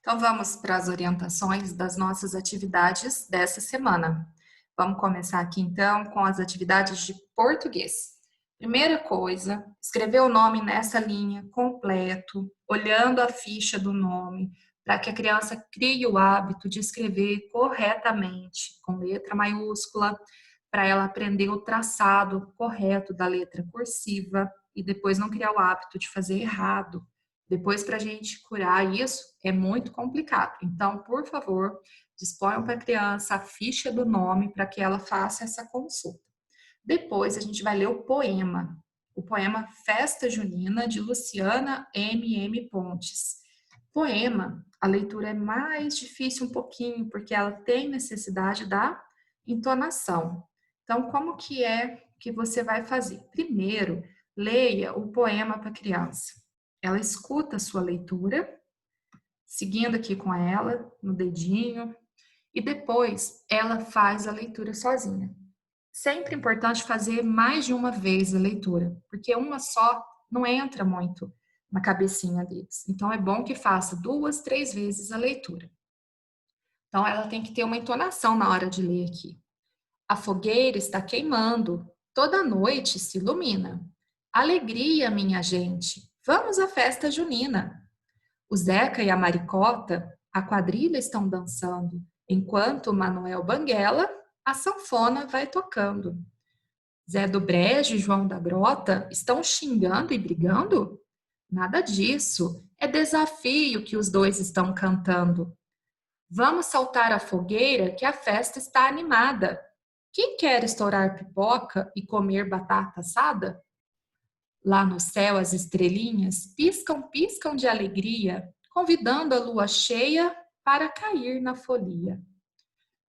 Então, vamos para as orientações das nossas atividades dessa semana. Vamos começar aqui, então, com as atividades de português. Primeira coisa, escrever o nome nessa linha completo, olhando a ficha do nome, para que a criança crie o hábito de escrever corretamente, com letra maiúscula, para ela aprender o traçado correto da letra cursiva e depois não criar o hábito de fazer errado. Depois, para a gente curar isso, é muito complicado. Então, por favor, disponham para a criança a ficha do nome para que ela faça essa consulta. Depois, a gente vai ler o poema Festa Junina, de Luciana M. Pontes. Poema, a leitura é mais difícil um pouquinho, porque ela tem necessidade da entonação. Então, como que é que você vai fazer? Primeiro, leia o poema para a criança. Ela escuta a sua leitura, seguindo aqui com ela, no dedinho, e depois ela faz a leitura sozinha. Sempre importante fazer mais de uma vez a leitura, porque uma só não entra muito na cabecinha deles. Então é bom que faça 2, 3 vezes a leitura. Então ela tem que ter uma entonação na hora de ler aqui. A fogueira está queimando, toda noite se ilumina. Alegria, minha gente, vamos à festa junina. O Zeca e a Maricota, a quadrilha estão dançando, enquanto o Manuel Banguela, a sanfona vai tocando. Zé do Brejo e João da Grota estão xingando e brigando? Nada disso, é desafio que os dois estão cantando. Vamos saltar a fogueira que a festa está animada. Quem quer estourar pipoca e comer batata assada? Lá no céu as estrelinhas piscam, piscam de alegria, convidando a lua cheia para cair na folia.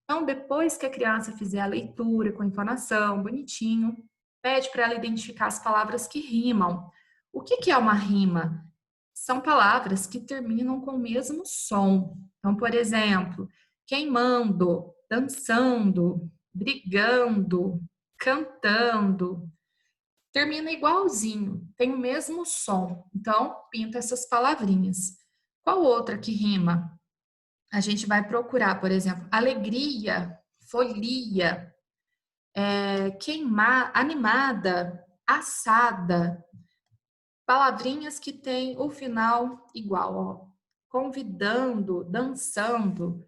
Então, depois que a criança fizer a leitura com entonação, bonitinho, pede para ela identificar as palavras que rimam. O que é uma rima? São palavras que terminam com o mesmo som. Então, por exemplo, queimando, dançando, brigando, cantando. Termina igualzinho, tem o mesmo som. Então, pinta essas palavrinhas. Qual outra que rima? A gente vai procurar, por exemplo, alegria, folia, queimar, animada, assada. Palavrinhas que têm o final igual, ó. Convidando, dançando.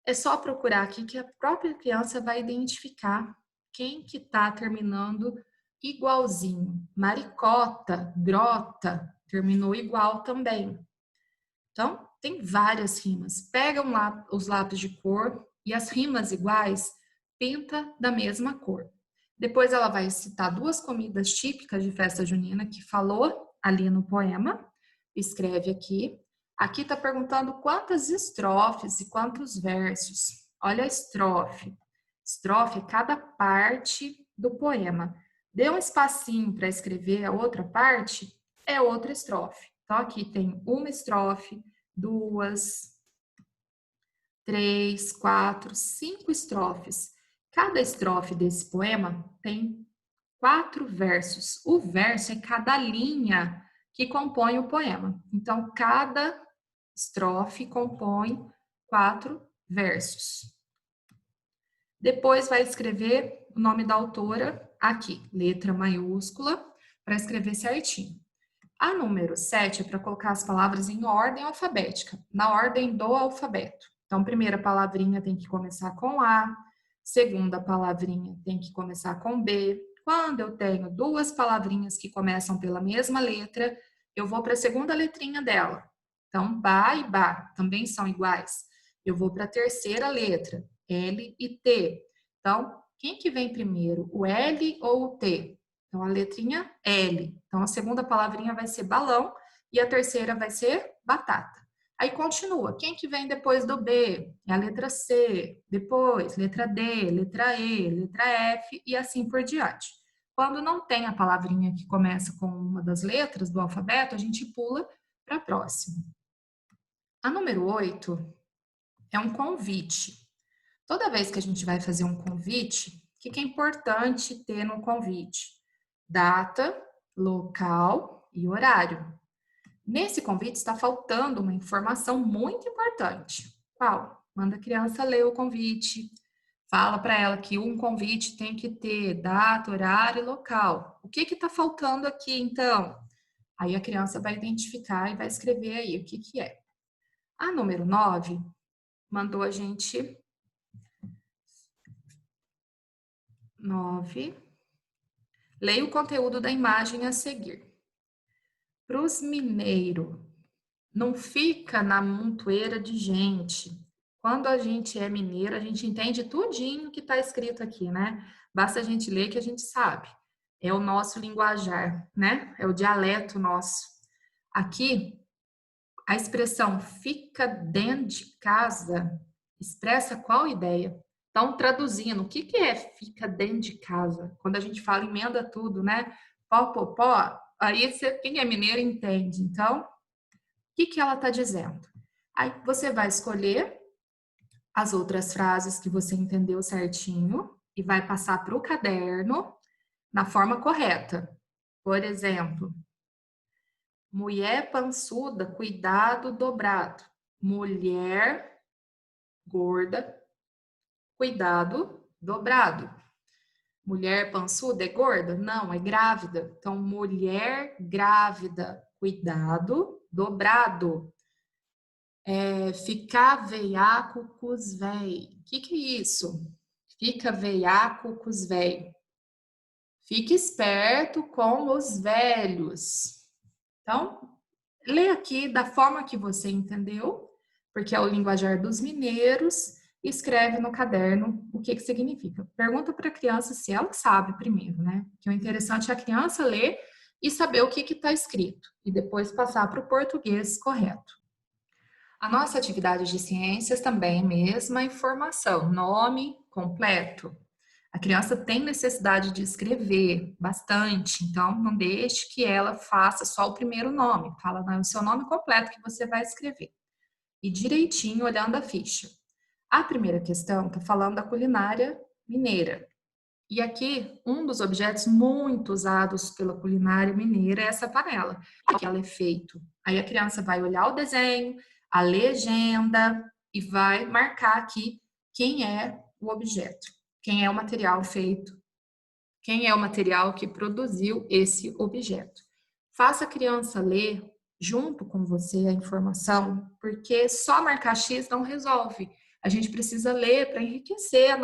É só procurar aqui que a própria criança vai identificar quem que está terminando igualzinho. Maricota, grota, terminou igual também. Então, tem várias rimas. Pega os lápis de cor e as rimas iguais, pinta da mesma cor. Depois ela vai citar 2 comidas típicas de festa junina que falou ali no poema. Escreve aqui. Aqui está perguntando quantas estrofes e quantos versos. Olha a estrofe. Estrofe é cada parte do poema. Dê um espacinho para escrever a outra parte, é outra estrofe. Então, aqui tem uma estrofe, 2, 3, 4, 5 estrofes. Cada estrofe desse poema tem 4 versos. O verso é cada linha que compõe o poema. Então, cada estrofe compõe 4 versos. Depois vai escrever o nome da autora aqui, letra maiúscula, para escrever certinho. A número 7 é para colocar as palavras em ordem alfabética, na ordem do alfabeto. Então, primeira palavrinha tem que começar com A, segunda palavrinha tem que começar com B. Quando eu tenho 2 palavrinhas que começam pela mesma letra, eu vou para a segunda letrinha dela. Então, Ba e Ba também são iguais. Eu vou para a terceira letra, L e T. Então, quem que vem primeiro, o L ou o T? Então, a letrinha L. Então, a segunda palavrinha vai ser balão e a terceira vai ser batata. Aí continua. Quem que vem depois do B? É a letra C. Depois, letra D, letra E, letra F e assim por diante. Quando não tem a palavrinha que começa com uma das letras do alfabeto, a gente pula para a próxima. A número 8 é um convite. Toda vez que a gente vai fazer um convite, o que é importante ter no convite? Data, local e horário. Nesse convite está faltando uma informação muito importante. Qual? Manda a criança ler o convite. Fala para ela que um convite tem que ter data, horário e local. O que está faltando aqui, então? Aí a criança vai identificar e vai escrever aí o que é. A número 9 mandou a gente 9. Leia o conteúdo da imagem a seguir. Para os mineiros, não fica na montoeira de gente. Quando a gente é mineiro, a gente entende tudinho que está escrito aqui, né? Basta a gente ler que a gente sabe. É o nosso linguajar, né? É o dialeto nosso. Aqui, a expressão fica dentro de casa expressa qual ideia? Então, traduzindo, o que é fica dentro de casa? Quando a gente fala emenda tudo, né? Pó, pó, pó, aí quem é mineiro entende. Então, que ela está dizendo? Aí você vai escolher as outras frases que você entendeu certinho e vai passar para o caderno na forma correta. Por exemplo, mulher pançuda, cuidado dobrado. Mulher gorda, cuidado dobrado. Mulher pançuda é gorda? Não, é grávida. Então, mulher grávida, cuidado dobrado. Ficar veiaco com os véi. O que é isso? Fica veiaco com os véi. Fique esperto com os velhos. Então, lê aqui da forma que você entendeu, porque é o linguajar dos mineiros, e escreve no caderno o que significa. Pergunta para a criança se ela sabe primeiro, né? Que o interessante é a criança ler e saber o que está escrito, e depois passar para o português correto. A nossa atividade de ciências também é a mesma informação, nome completo. A criança tem necessidade de escrever bastante, então não deixe que ela faça só o primeiro nome. Fala o seu nome completo que você vai escrever. E direitinho olhando a ficha. A primeira questão está falando da culinária mineira. E aqui, um dos objetos muito usados pela culinária mineira é essa panela. Que ela é feito. Aí a criança vai olhar o desenho, a legenda e vai marcar aqui quem é o objeto, quem é o material feito, quem é o material que produziu esse objeto. Faça a criança ler junto com você a informação, porque só marcar X não resolve. A gente precisa ler para enriquecer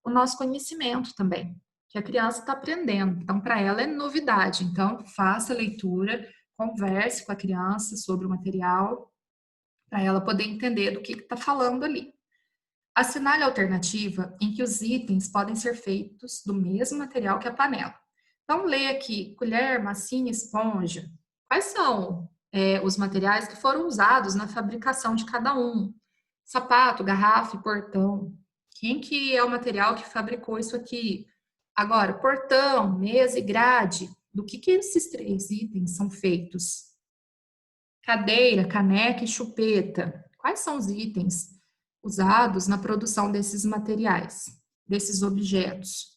o nosso conhecimento também, que a criança está aprendendo. Então, para ela é novidade. Então, faça a leitura, converse com a criança sobre o material, para ela poder entender do que está falando ali. Assinale a alternativa em que os itens podem ser feitos do mesmo material que a panela. Então, leia aqui, colher, massinha, esponja. Quais são os materiais que foram usados na fabricação de cada um? Sapato, garrafa e portão. Quem que é o material que fabricou isso aqui? Agora, portão, mesa e grade. Do que esses 3 itens são feitos? Cadeira, caneca e chupeta. Quais são os itens usados na produção desses materiais, desses objetos?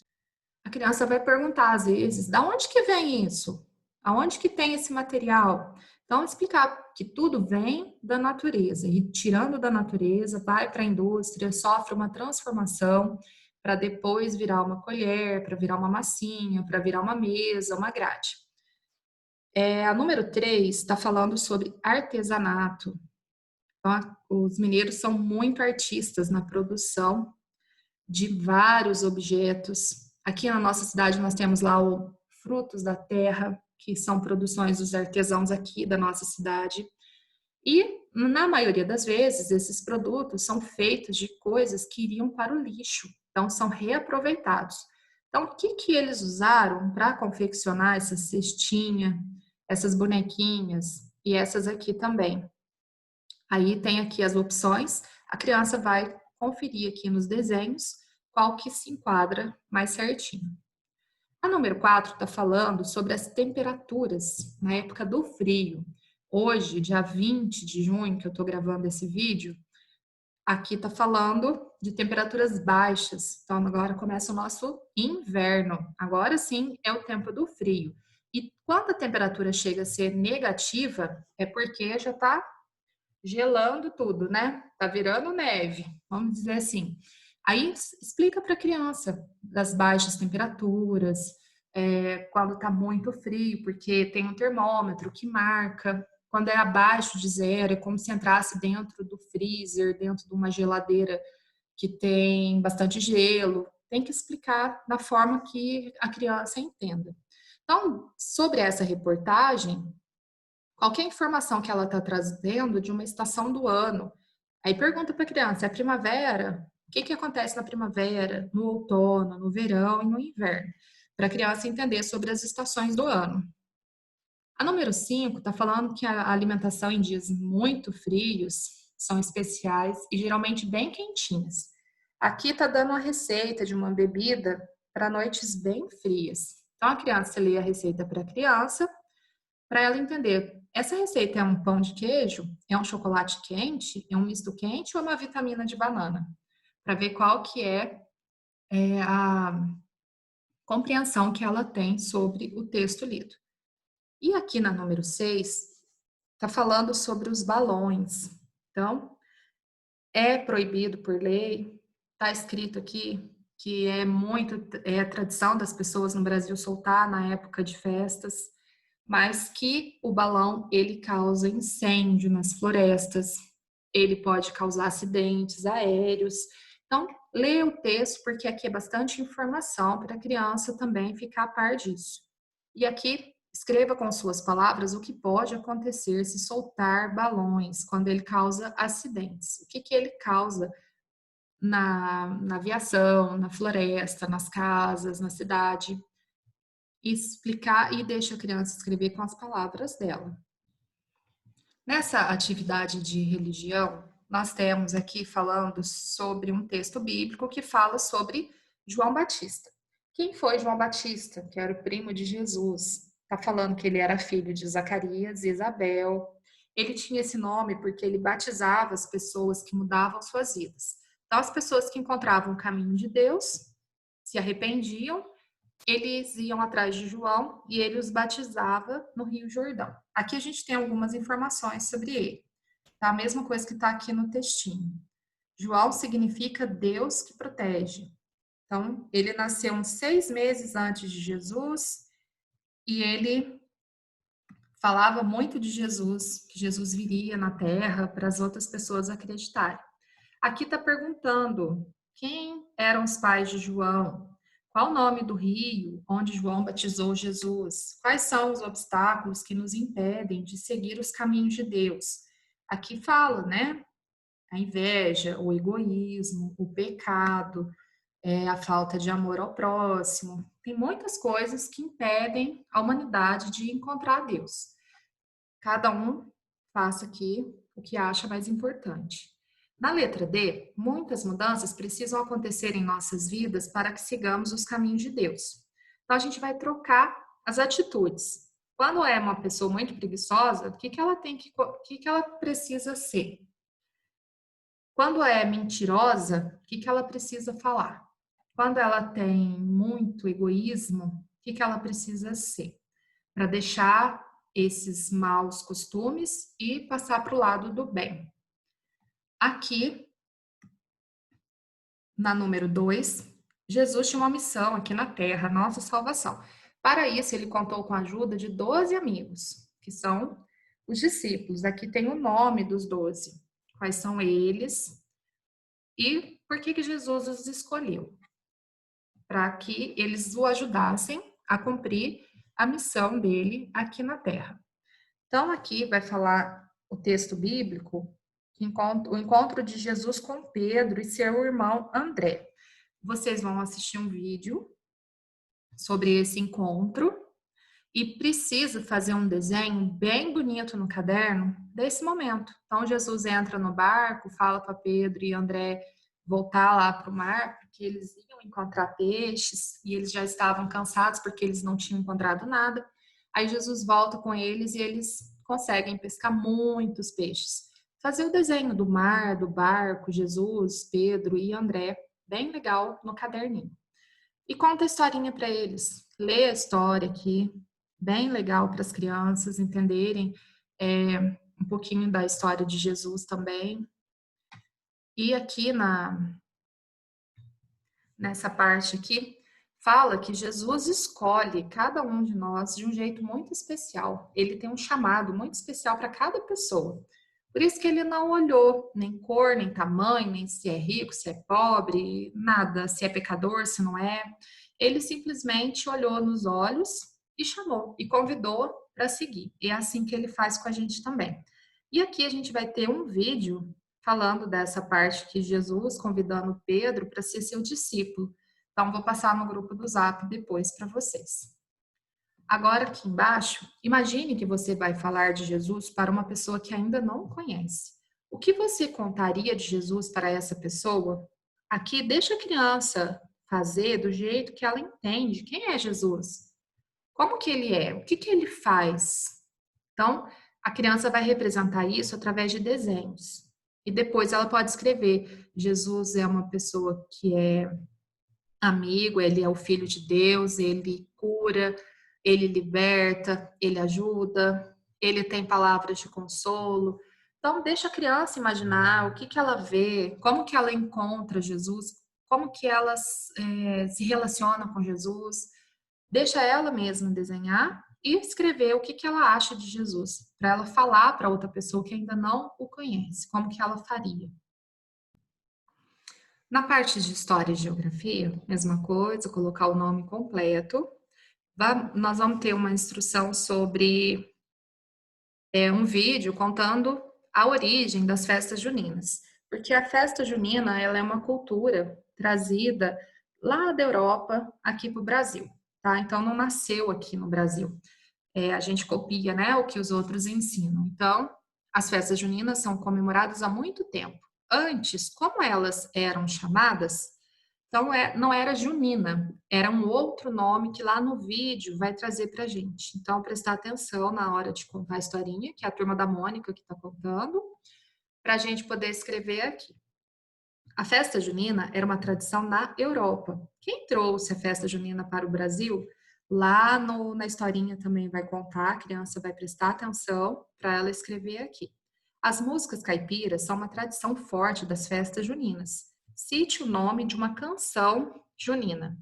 A criança vai perguntar às vezes, da onde que vem isso? Aonde que tem esse material? Então, explicar que tudo vem da natureza e tirando da natureza, vai para a indústria, sofre uma transformação para depois virar uma colher, para virar uma massinha, para virar uma mesa, uma grade. A número 3 está falando sobre artesanato. Então, os mineiros são muito artistas na produção de vários objetos. Aqui na nossa cidade nós temos lá o Frutos da Terra, que são produções dos artesãos aqui da nossa cidade. E, na maioria das vezes, esses produtos são feitos de coisas que iriam para o lixo. Então, são reaproveitados. Então, o que eles usaram para confeccionar essa cestinha, essas bonequinhas e essas aqui também? Aí tem aqui as opções, a criança vai conferir aqui nos desenhos qual que se enquadra mais certinho. A número 4 está falando sobre as temperaturas na época do frio. Hoje, dia 20 de junho, que eu estou gravando esse vídeo, aqui está falando de temperaturas baixas. Então, agora começa o nosso inverno. Agora sim é o tempo do frio. E quando a temperatura chega a ser negativa, é porque já está gelando tudo, né? Tá virando neve, vamos dizer assim. Aí explica para a criança das baixas temperaturas, quando está muito frio, porque tem um termômetro que marca. Quando é abaixo de zero, é como se entrasse dentro do freezer, dentro de uma geladeira que tem bastante gelo. Tem que explicar da forma que a criança entenda. Então, sobre essa reportagem, qualquer informação que ela está trazendo de uma estação do ano, aí pergunta para a criança, é primavera? O que acontece na primavera, no outono, no verão e no inverno? Para a criança entender sobre as estações do ano. A número 5 está falando que a alimentação em dias muito frios são especiais e geralmente bem quentinhas. Aqui está dando uma receita de uma bebida para noites bem frias. Então a criança lê a receita para a criança, para ela entender. Essa receita é um pão de queijo? É um chocolate quente? É um misto quente ou é uma vitamina de banana? Para ver qual que é a compreensão que ela tem sobre o texto lido. E aqui na número 6, está falando sobre os balões. Então, é proibido por lei, está escrito aqui que é tradição das pessoas no Brasil soltar na época de festas, mas que o balão ele causa incêndio nas florestas, ele pode causar acidentes aéreos. Então, leia o texto porque aqui é bastante informação para a criança também ficar a par disso. E aqui escreva com suas palavras o que pode acontecer se soltar balões quando ele causa acidentes. O que ele causa na aviação, na floresta, nas casas, na cidade. Explicar e deixa a criança escrever com as palavras dela. Nessa atividade de religião, nós temos aqui falando sobre um texto bíblico que fala sobre João Batista. Quem foi João Batista, que era o primo de Jesus? Está falando que ele era filho de Zacarias e Isabel. Ele tinha esse nome porque ele batizava as pessoas que mudavam suas vidas. Então, as pessoas que encontravam o caminho de Deus se arrependiam, eles iam atrás de João e ele os batizava no Rio Jordão. Aqui a gente tem algumas informações sobre ele. Tá? A mesma coisa que está aqui no textinho. João significa Deus que protege. Então, ele nasceu uns 6 meses antes de Jesus e ele falava muito de Jesus, que Jesus viria na Terra para as outras pessoas acreditarem. Aqui está perguntando quem eram os pais de João, qual o nome do rio onde João batizou Jesus, quais são os obstáculos que nos impedem de seguir os caminhos de Deus. Aqui fala, né? A inveja, o egoísmo, o pecado, a falta de amor ao próximo. Tem muitas coisas que impedem a humanidade de encontrar Deus. Cada um faça aqui o que acha mais importante. Na letra D, muitas mudanças precisam acontecer em nossas vidas para que sigamos os caminhos de Deus. Então, a gente vai trocar as atitudes. Quando é uma pessoa muito preguiçosa, o que ela precisa ser? Quando é mentirosa, o que ela precisa falar? Quando ela tem muito egoísmo, o que ela precisa ser? Para deixar esses maus costumes e passar para o lado do bem. Aqui, na número 2, Jesus tinha uma missão aqui na Terra, nossa salvação. Para isso, ele contou com a ajuda de 12 amigos, que são os discípulos. Aqui tem o nome dos 12. Quais são eles e por que Jesus os escolheu? Para que eles o ajudassem a cumprir a missão dele aqui na Terra. Então, aqui vai falar o texto bíblico, o encontro de Jesus com Pedro e seu irmão André. Vocês vão assistir um vídeo sobre esse encontro e precisa fazer um desenho bem bonito no caderno desse momento. Então, Jesus entra no barco, fala para Pedro e André voltar lá para o mar, porque eles iam encontrar peixes e eles já estavam cansados porque eles não tinham encontrado nada. Aí Jesus volta com eles e eles conseguem pescar muitos peixes. Fazer o desenho do mar, do barco, Jesus, Pedro e André, bem legal no caderninho. E conta a historinha para eles. Lê a história aqui, bem legal para as crianças entenderem um pouquinho da história de Jesus também. E aqui nessa parte aqui, fala que Jesus escolhe cada um de nós de um jeito muito especial. Ele tem um chamado muito especial para cada pessoa. Por isso que ele não olhou nem cor, nem tamanho, nem se é rico, se é pobre, nada, se é pecador, se não é. Ele simplesmente olhou nos olhos e chamou e convidou para seguir. E é assim que ele faz com a gente também. E aqui a gente vai ter um vídeo falando dessa parte que Jesus convidando Pedro para ser seu discípulo. Então, vou passar no grupo do Zap depois para vocês. Agora, aqui embaixo, imagine que você vai falar de Jesus para uma pessoa que ainda não conhece. O que você contaria de Jesus para essa pessoa? Aqui, deixa a criança fazer do jeito que ela entende. Quem é Jesus? Como que ele é? O que que ele faz? Então, a criança vai representar isso através de desenhos. E depois ela pode escrever: Jesus é uma pessoa que é amigo, ele é o filho de Deus, ele cura, ele liberta, ele ajuda, ele tem palavras de consolo. Então, deixa a criança imaginar o que que ela vê, como que ela encontra Jesus, como que ela se relaciona com Jesus. Deixa ela mesma desenhar e escrever o que que ela acha de Jesus, para ela falar para outra pessoa que ainda não o conhece, como que ela faria. Na parte de história e geografia, mesma coisa, colocar o nome completo. Nós vamos ter uma instrução sobre um vídeo contando a origem das festas juninas, porque a festa junina ela é uma cultura trazida lá da Europa aqui para o Brasil, tá? Então não nasceu aqui no Brasil. A gente copia, né, o que os outros ensinam. Então, as festas juninas são comemoradas há muito tempo. Antes, como elas eram chamadas, então não era junina, era um outro nome que lá no vídeo vai trazer para gente. Então, prestar atenção na hora de contar a historinha, que é a turma da Mônica que está contando, para a gente poder escrever aqui. A festa junina era uma tradição na Europa. Quem trouxe a festa junina para o Brasil? Lá na historinha também vai contar, a criança vai prestar atenção para ela escrever aqui. As músicas caipiras são uma tradição forte das festas juninas. Cite o nome de uma canção junina.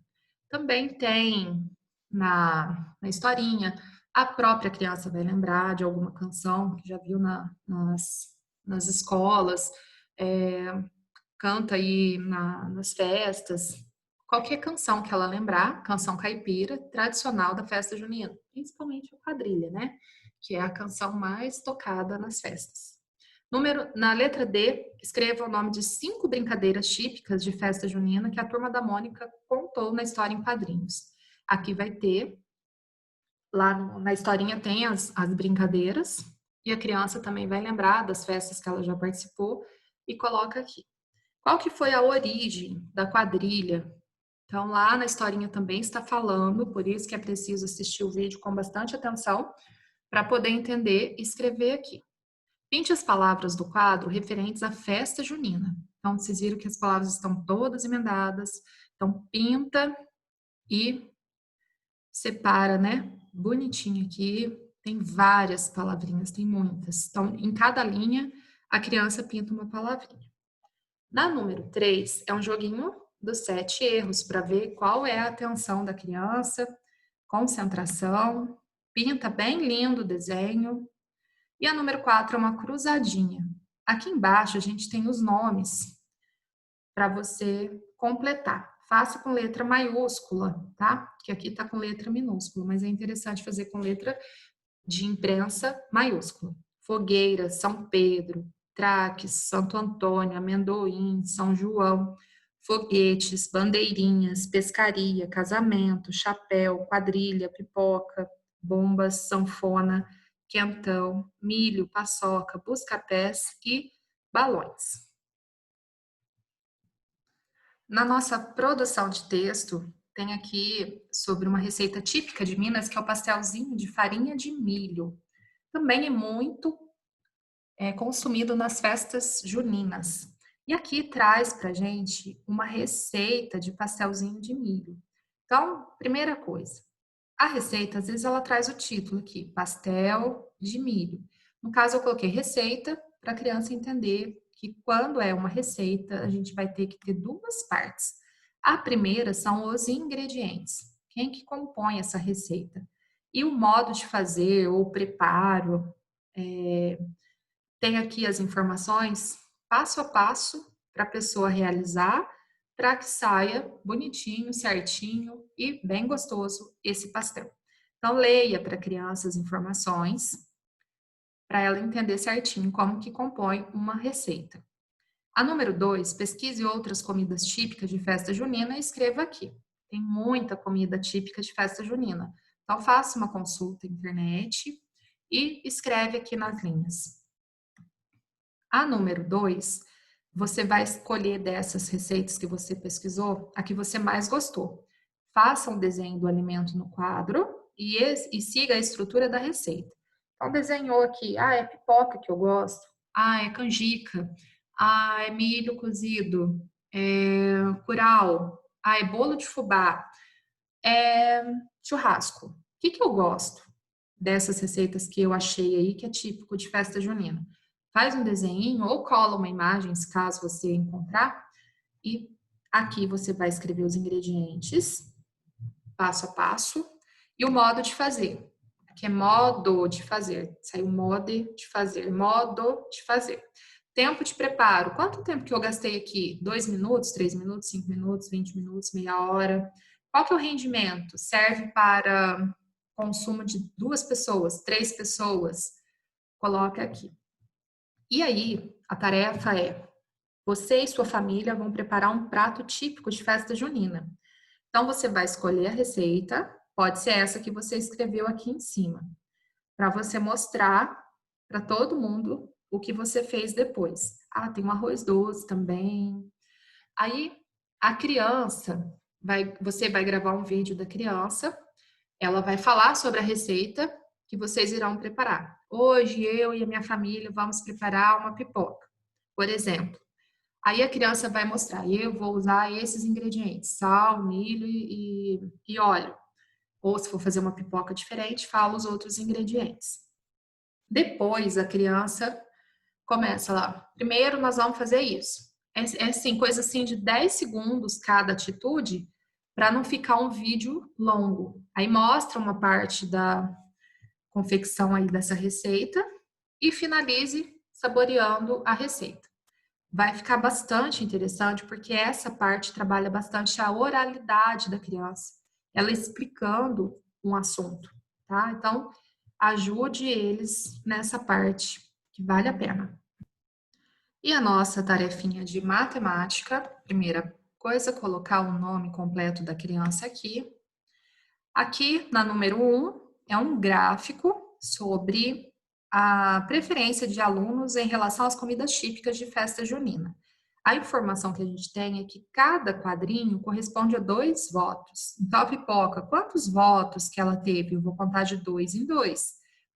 Também tem na historinha, a própria criança vai lembrar de alguma canção que já viu nas escolas. É, canta aí nas festas, qualquer canção que ela lembrar, canção caipira, tradicional da festa junina, principalmente a quadrilha, né? Que é a canção mais tocada nas festas. Na letra D, escreva o nome de 5 brincadeiras típicas de festa junina que a turma da Mônica contou na história em quadrinhos. Aqui vai ter, na historinha tem as brincadeiras, e a criança também vai lembrar das festas que ela já participou e coloca aqui. Qual que foi a origem da quadrilha? Então, lá na historinha também está falando, por isso que é preciso assistir o vídeo com bastante atenção para poder entender e escrever aqui. Pinte as palavras do quadro referentes à festa junina. Então, vocês viram que as palavras estão todas emendadas. Então, pinta e separa, né? Bonitinho aqui. Tem várias palavrinhas, tem muitas. Então, em cada linha, a criança pinta uma palavrinha. Na número 3, é um joguinho dos 7 erros, para ver qual é a atenção da criança, concentração, pinta bem lindo o desenho. E a número 4 é uma cruzadinha. Aqui embaixo a gente tem os nomes para você completar. Faça com letra maiúscula, tá? Que aqui tá com letra minúscula, mas é interessante fazer com letra de imprensa maiúscula. Fogueira, São Pedro, Traques, Santo Antônio, Amendoim, São João, foguetes, bandeirinhas, pescaria, casamento, chapéu, quadrilha, pipoca, bombas, sanfona, quentão, milho, paçoca, busca-pés e balões. Na nossa produção de texto, tem aqui sobre uma receita típica de Minas, que é o pastelzinho de farinha de milho. Também é muito consumido nas festas juninas. E aqui traz para gente uma receita de pastelzinho de milho. Então, primeira coisa, A receita, às vezes, ela traz o título aqui, pastel de milho. No caso, eu coloquei receita para a criança entender que quando é uma receita, a gente vai ter que ter duas partes. A primeira são os ingredientes. Quem que compõe essa receita? E o modo de fazer, ou preparo, tem aqui as informações passo a passo para a pessoa realizar, para que saia bonitinho, certinho e bem gostoso esse pastel. Então, leia para a criança as informações, para ela entender certinho como que compõe uma receita. A número 2, pesquise outras comidas típicas de festa junina e escreva aqui. Tem muita comida típica de festa junina. Então, faça uma consulta na internet e escreve aqui nas linhas. A número 2, você vai escolher dessas receitas que você pesquisou a que você mais gostou. Faça um desenho do alimento no quadro e siga a estrutura da receita. Então, desenhou aqui, é pipoca que eu gosto, é canjica, é milho cozido, é curau, é bolo de fubá, é churrasco. O que eu gosto dessas receitas que eu achei aí que é típico de festa junina? Faz um desenho ou cola uma imagem, se caso você encontrar, e aqui você vai escrever os ingredientes, passo a passo, e o modo de fazer. Aqui é modo de fazer, saiu modo de fazer, modo de fazer. Tempo de preparo, quanto tempo que eu gastei aqui? 2 minutos, 3 minutos, 5 minutos, 20 minutos, meia hora? Qual que é o rendimento? Serve para consumo de 2 pessoas, 3 pessoas? Coloca aqui. E aí, a tarefa é: você e sua família vão preparar um prato típico de festa junina. Então, você vai escolher a receita, pode ser essa que você escreveu aqui em cima, para você mostrar para todo mundo o que você fez depois. Tem um arroz doce também. Aí, a criança, você vai gravar um vídeo da criança, ela vai falar sobre a receita que vocês irão preparar. Hoje, eu e a minha família vamos preparar uma pipoca, por exemplo. Aí a criança vai mostrar, eu vou usar esses ingredientes, sal, milho e óleo. Ou se for fazer uma pipoca diferente, fala os outros ingredientes. Depois a criança começa lá. Primeiro nós vamos fazer isso. É assim, coisa assim de 10 segundos cada atitude, para não ficar um vídeo longo. Aí mostra uma parte da confecção aí dessa receita e finalize saboreando a receita. Vai ficar bastante interessante, porque essa parte trabalha bastante a oralidade da criança, ela explicando um assunto, tá? Então, ajude eles nessa parte, que vale a pena. E a nossa tarefinha de matemática, primeira coisa, colocar o nome completo da criança aqui. Aqui, na número 1, é um gráfico sobre a preferência de alunos em relação às comidas típicas de festa junina. A informação que a gente tem é que cada quadrinho corresponde a 2 votos. Então, a pipoca, quantos votos que ela teve? Eu vou contar de 2 em 2.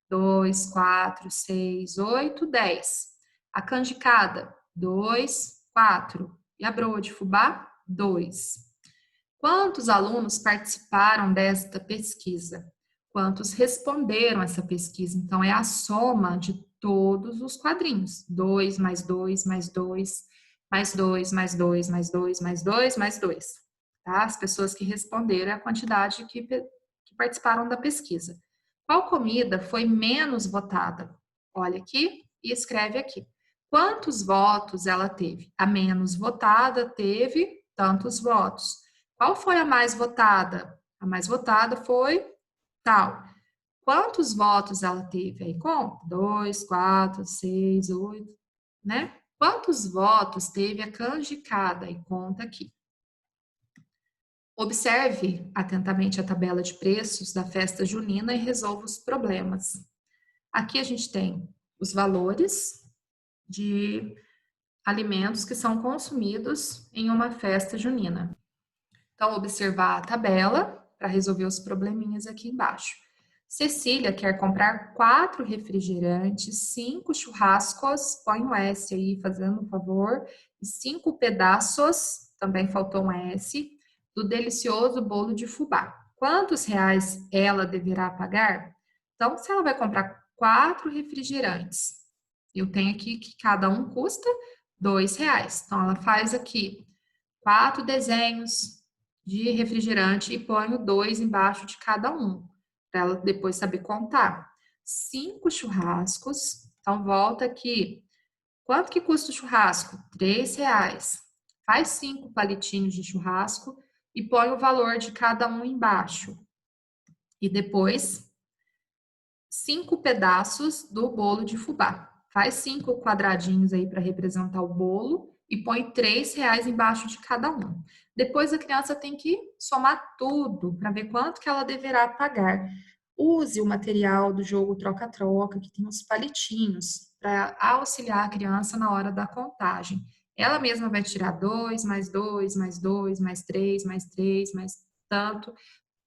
2, 4, 6, 8, 10. A canjicada, 2, 4. E a broa de fubá, 2. Quantos alunos participaram desta pesquisa? Quantos responderam essa pesquisa? Então, é a soma de todos os quadrinhos. 2 mais 2 mais 2 mais 2 mais 2 mais 2 mais 2 mais 2. Tá? As pessoas que responderam é a quantidade que participaram da pesquisa. Qual comida foi menos votada? Olha aqui e escreve aqui. Quantos votos ela teve? A menos votada teve tantos votos. Qual foi a mais votada? A mais votada foi tal. Quantos votos ela teve? Aí conta. 2, 4, 6, 8, né? Quantos votos teve a canjicada? E conta aqui. Observe atentamente a tabela de preços da festa junina e resolva os problemas. Aqui a gente tem os valores de alimentos que são consumidos em uma festa junina. Então, observar a tabela para resolver os probleminhas aqui embaixo. Cecília quer comprar 4 refrigerantes, 5 churrascos, põe um S aí, fazendo um favor, e 5 pedaços, também faltou um S, do delicioso bolo de fubá. quantos reais ela deverá pagar? Então, se ela vai comprar 4 refrigerantes, eu tenho aqui que cada um custa R$ 2. Então, ela faz aqui 4 desenhos de refrigerante e põe o 2 embaixo de cada um, para ela depois saber contar. 5 churrascos. Então, volta aqui. Quanto que custa o churrasco? R$ 3. Faz 5 palitinhos de churrasco e põe o valor de cada um embaixo. E depois, 5 pedaços do bolo de fubá. Faz 5 quadradinhos aí para representar o bolo e põe R$ 3 embaixo de cada um. Depois a criança tem que somar tudo para ver quanto que ela deverá pagar. Use o material do jogo troca-troca, que tem os palitinhos, para auxiliar a criança na hora da contagem. Ela mesma vai tirar 2, mais 2, mais 2, mais 3, mais 3, mais tanto,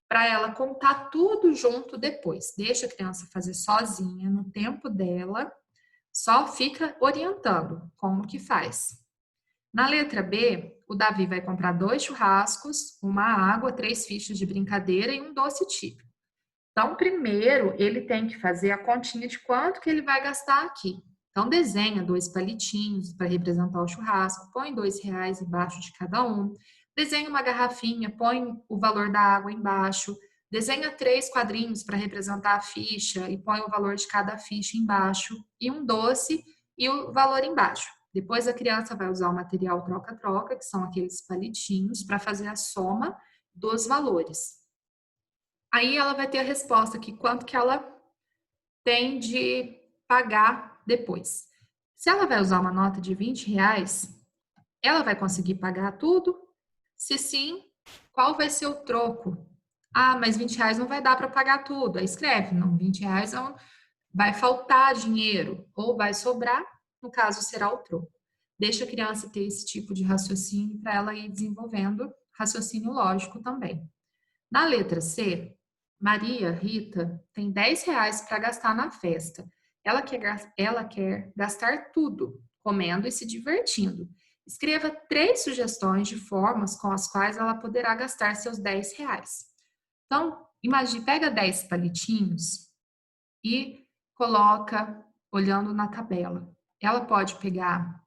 para ela contar tudo junto depois. Deixa a criança fazer sozinha, no tempo dela, só fica orientando como que faz. Na letra B, o Davi vai comprar 2 churrascos, uma água, 3 fichas de brincadeira e um doce típico. Então, primeiro, ele tem que fazer a continha de quanto que ele vai gastar aqui. Então, desenha 2 palitinhos para representar o churrasco, põe R$ 2 embaixo de cada um, desenha uma garrafinha, põe o valor da água embaixo, desenha 3 quadrinhos para representar a ficha e põe o valor de cada ficha embaixo, e um doce e o valor embaixo. Depois a criança vai usar o material troca-troca, que são aqueles palitinhos, para fazer a soma dos valores. Aí ela vai ter a resposta aqui, quanto que ela tem de pagar depois. Se ela vai usar uma nota de R$ 20, ela vai conseguir pagar tudo? Se sim, qual vai ser o troco? Ah, mas R$ 20 não vai dar para pagar tudo. Aí escreve, não, R$ 20 vai faltar dinheiro ou vai sobrar, no caso será o troco. Deixa a criança ter esse tipo de raciocínio para ela ir desenvolvendo raciocínio lógico também. Na letra C, Maria Rita tem R$ 10 para gastar na festa. Ela quer gastar tudo, comendo e se divertindo. Escreva 3 sugestões de formas com as quais ela poderá gastar seus R$ 10. Então, imagine, pega 10 palitinhos e coloca olhando na tabela. Ela pode pegar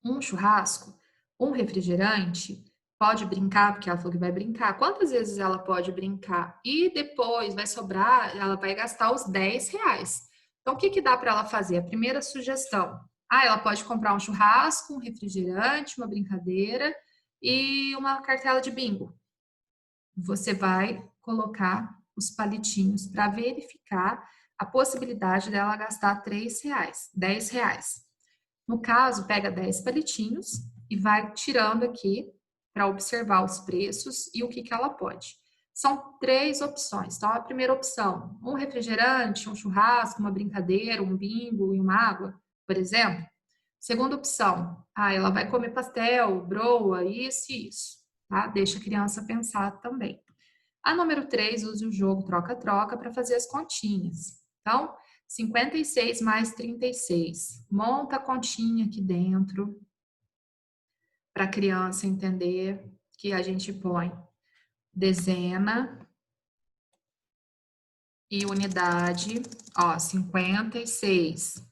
um churrasco, um refrigerante, pode brincar, porque ela falou que vai brincar. Quantas vezes ela pode brincar? E depois vai sobrar, ela vai gastar os R$ 10. Então, o que dá para ela fazer? A primeira sugestão. Ah, ela pode comprar um churrasco, um refrigerante, uma brincadeira e uma cartela de bingo. Você vai colocar os palitinhos para verificar a possibilidade dela gastar R$ 10. No caso, pega 10 palitinhos e vai tirando aqui para observar os preços e o que ela pode. São 3 opções. Então, a primeira opção, um refrigerante, um churrasco, uma brincadeira, um bingo e uma água, por exemplo. Segunda opção, ela vai comer pastel, broa, isso e isso. Tá? Deixa a criança pensar também. A número 3, use o jogo troca-troca para fazer as continhas. Então, 56 mais 36. Monta a continha aqui dentro para a criança entender que a gente põe dezena e unidade, ó, 56.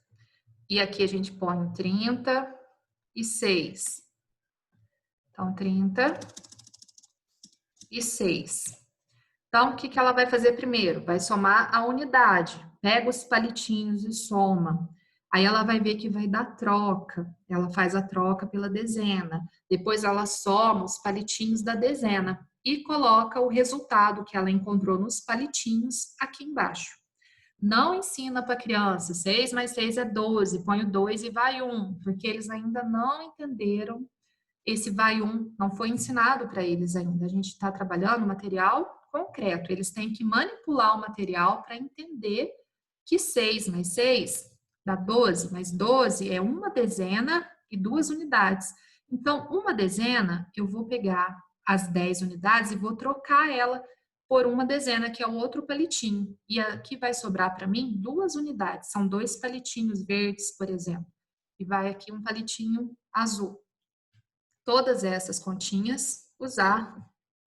E aqui a gente põe 36. Então, 36. Então, o que ela vai fazer primeiro? Vai somar a unidade. Pega os palitinhos e soma. Aí ela vai ver que vai dar troca. Ela faz a troca pela dezena. Depois ela soma os palitinhos da dezena e coloca o resultado que ela encontrou nos palitinhos aqui embaixo. Não ensina para a criança 6 mais 6 é 12, põe o 2 e vai 1, porque eles ainda não entenderam esse vai 1, não foi ensinado para eles ainda. A gente está trabalhando material concreto. Eles têm que manipular o material para entender que 6 mais 6 dá 12, mas 12 é uma dezena e 2 unidades. Então, uma dezena, eu vou pegar as 10 unidades e vou trocar ela por uma dezena, que é o outro palitinho. E aqui vai sobrar para mim 2 unidades. São 2 palitinhos verdes, por exemplo. E vai aqui um palitinho azul. Todas essas continhas, usar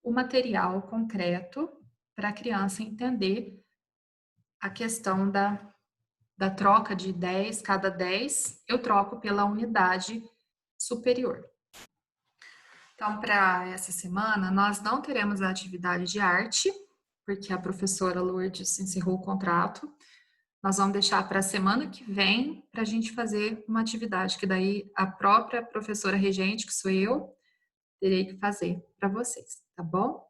o material concreto para a criança entender a questão da troca de 10, cada 10 eu troco pela unidade superior. Então, para essa semana, nós não teremos a atividade de arte, porque a professora Lourdes encerrou o contrato. Nós vamos deixar para a semana que vem para a gente fazer uma atividade que daí a própria professora regente, que sou eu, terei que fazer para vocês, tá bom?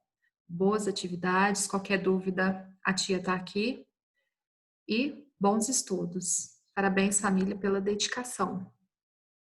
Boas atividades, qualquer dúvida, a tia está aqui. E bons estudos. Parabéns, família, pela dedicação.